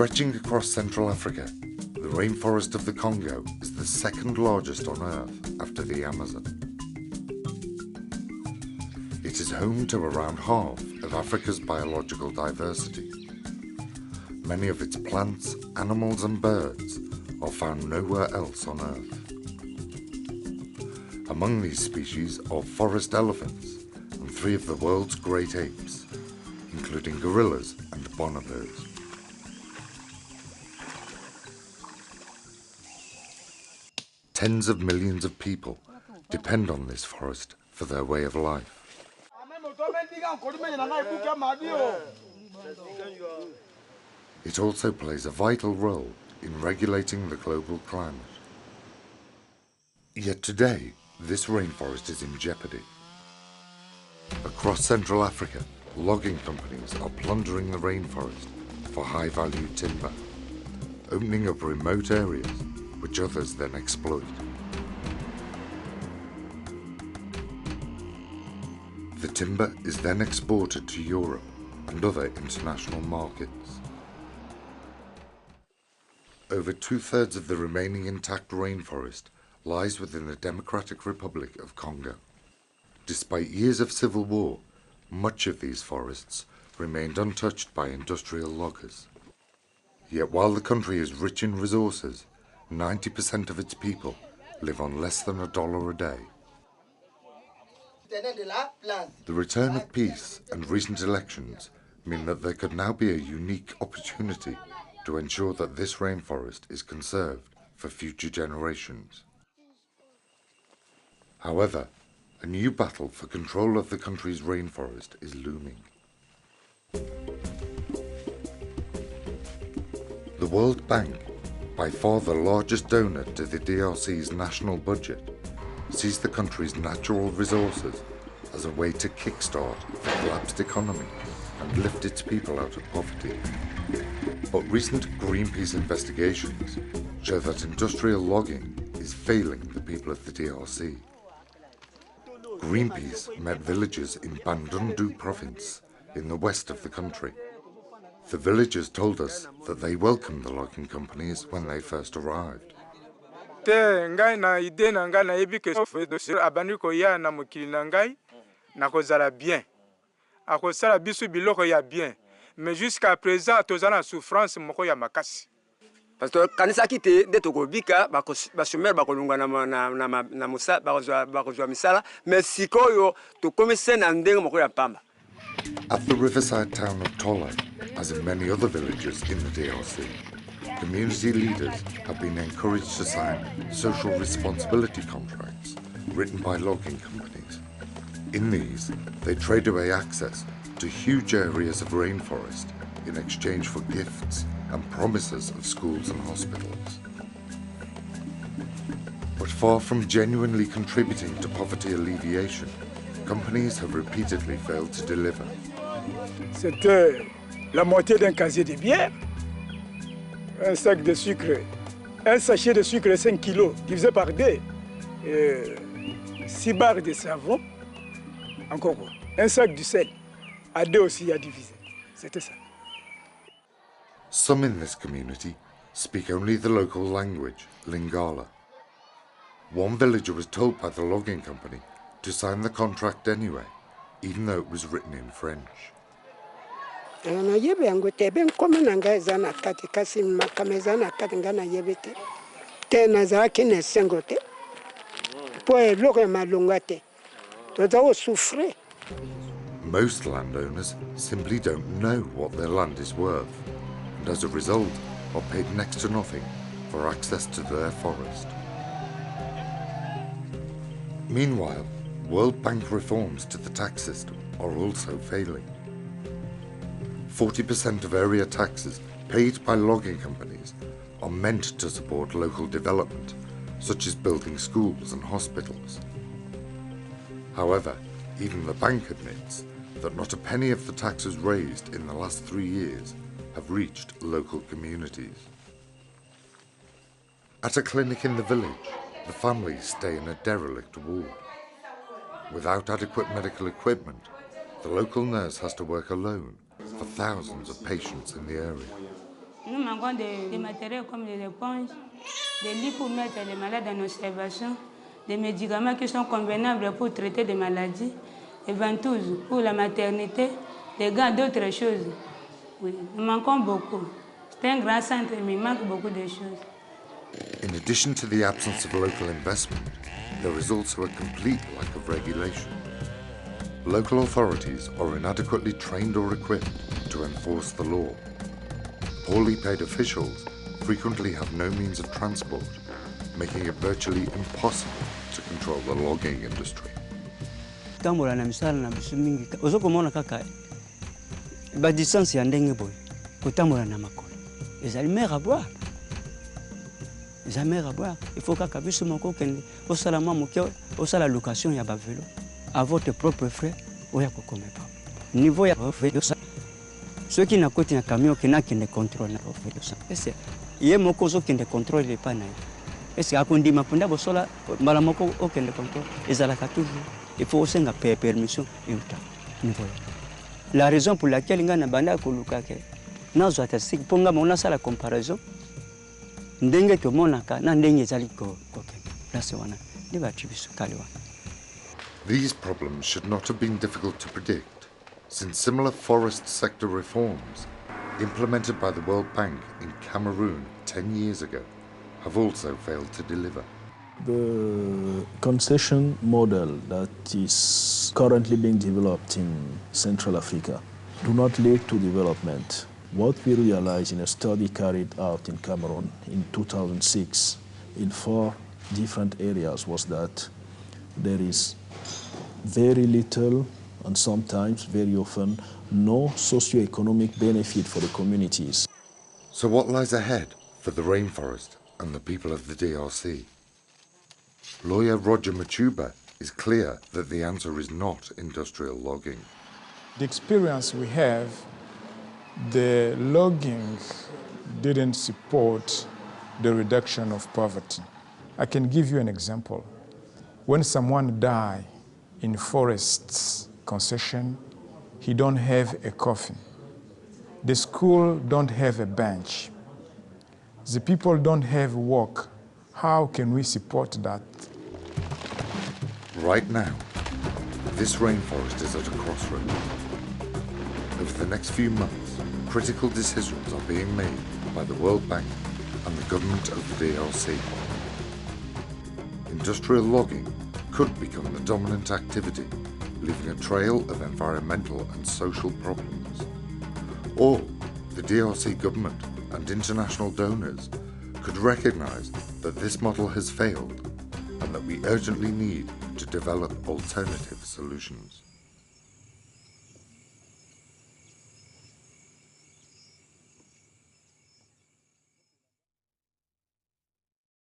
Stretching across Central Africa, the rainforest of the Congo is the second largest on Earth after the Amazon. It is home to around half of Africa's biological diversity. Many of its plants, animals and birds are found nowhere else on Earth. Among these species are forest elephants and 3 of the world's great apes, including gorillas and bonobos. Tens of millions of people depend on this forest for their way of life. It also plays a vital role in regulating the global climate. Yet today, this rainforest is in jeopardy. Across Central Africa, logging companies are plundering the rainforest for high-value timber, opening up remote areas which others then exploit. The timber is then exported to Europe and other international markets. Over 2/3 of the remaining intact rainforest lies within the Democratic Republic of Congo. Despite years of civil war, much of these forests remained untouched by industrial loggers. Yet while the country is rich in resources, 90% of its people live on less than $1 a day. The return of peace and recent elections mean that there could now be a unique opportunity to ensure that this rainforest is conserved for future generations. However, a new battle for control of the country's rainforest is looming. The World Bank, by far the largest donor to the DRC's national budget, sees the country's natural resources as a way to kickstart the collapsed economy and lift its people out of poverty. But recent Greenpeace investigations show that industrial logging is failing the people of the DRC. Greenpeace met villagers in Bandundu province in the west of the country. The villagers told us that they welcomed the logging companies when they first arrived. Mais jusqu'à présent, tous en souffrance, moko ya makasi. Parce que kanisa kite de tokobika ba chômeur ba kolunga na musa ba kozwa misala mais sikoyo to komise na ndenge moko ya pamba. At the riverside town of Tolle, as in many other villages in the DRC, community leaders have been encouraged to sign social responsibility contracts written by logging companies. In these, they trade away access to huge areas of rainforest in exchange for gifts and promises of schools and hospitals. But far from genuinely contributing to poverty alleviation, companies have repeatedly failed to deliver. C'était la moitié d'un casier de bière, un sac de sucre, un sachet de sucre 5 kilos divisé par 2, 6 barres de savon, encore un sac de sel. À 2 aussi à diviser. C'était ça. Some in this community speak only the local language, Lingala. One villager was told by the logging company to sign the contract anyway, even though it was written in French. Most landowners simply don't know what their land is worth, and as a result are paid next to nothing for access to their forest. Meanwhile, World Bank reforms to the tax system are also failing. 40% of area taxes paid by logging companies are meant to support local development, such as building schools and hospitals. However, even the bank admits that not a penny of the taxes raised in the last 3 years have reached local communities. At a clinic in the village, the families stay in a derelict ward. Without adequate medical equipment, the local nurse has to work alone for thousands of patients in the area. Nous manquons des matériels comme des éponges, des lits pour mettre les malades en observation, des médicaments qui sont convenables pour traiter des maladies, des ventouses pour la maternité, des gants, d'autres choses. Oui, nous manquons beaucoup. C'est un grand centre, mais il manque beaucoup de choses. In addition to the absence of local investment, there is also a complete lack of regulation. Local authorities are inadequately trained or equipped to enforce the law. Poorly paid officials frequently have no means of transport, making it virtually impossible to control the logging industry. Tambola na misala na bisu mingi ozokomona kaka ba distance ya ndenge boy kotambola na makolo ezali mer à boire. Il faut kaka bisu moko kende osala mwa moke osala location ya ba vélo à votre propre frais oya kokome pa niveau ya vélo ça ceux qui na koti na camion qui na kende contrôle na vélo ça est ye moko zo kende contrôle le pa na est-ce akondi mapunda bosola mbala moko okende contrôle ezalaka toujours. Il faut aussi une permission. La raison pour laquelle il y a un banda kolukake, na statistique pour nga mona la comparaison. Ndenge to monaka na ndenge zali ko koke. Place wana ni bachibiso kaliwa. These problems should not have been difficult to predict, since similar forest sector reforms implemented by the World Bank in Cameroon 10 years ago have also failed to deliver. The concession model that is currently being developed in Central Africa do not lead to development. What we realized in a study carried out in Cameroon in 2006 in 4 different areas was that there is very little and sometimes very often no socio-economic benefit for the communities. So what lies ahead for the rainforest and the people of the DRC? Lawyer Roger Machuba is clear that the answer is not industrial logging. The experience we have, the logging didn't support the reduction of poverty. I can give you an example. When someone dies in forests concession, he don't have a coffin. The school don't have a bench. The people don't have work. How can we support that? Right now, this rainforest is at a crossroad. Over the next few months, critical decisions are being made by the World Bank and the government of the DRC. Industrial logging could become the dominant activity, leaving a trail of environmental and social problems. Or the DRC government and international donors could recognize that this model has failed and that we urgently need to develop alternative solutions.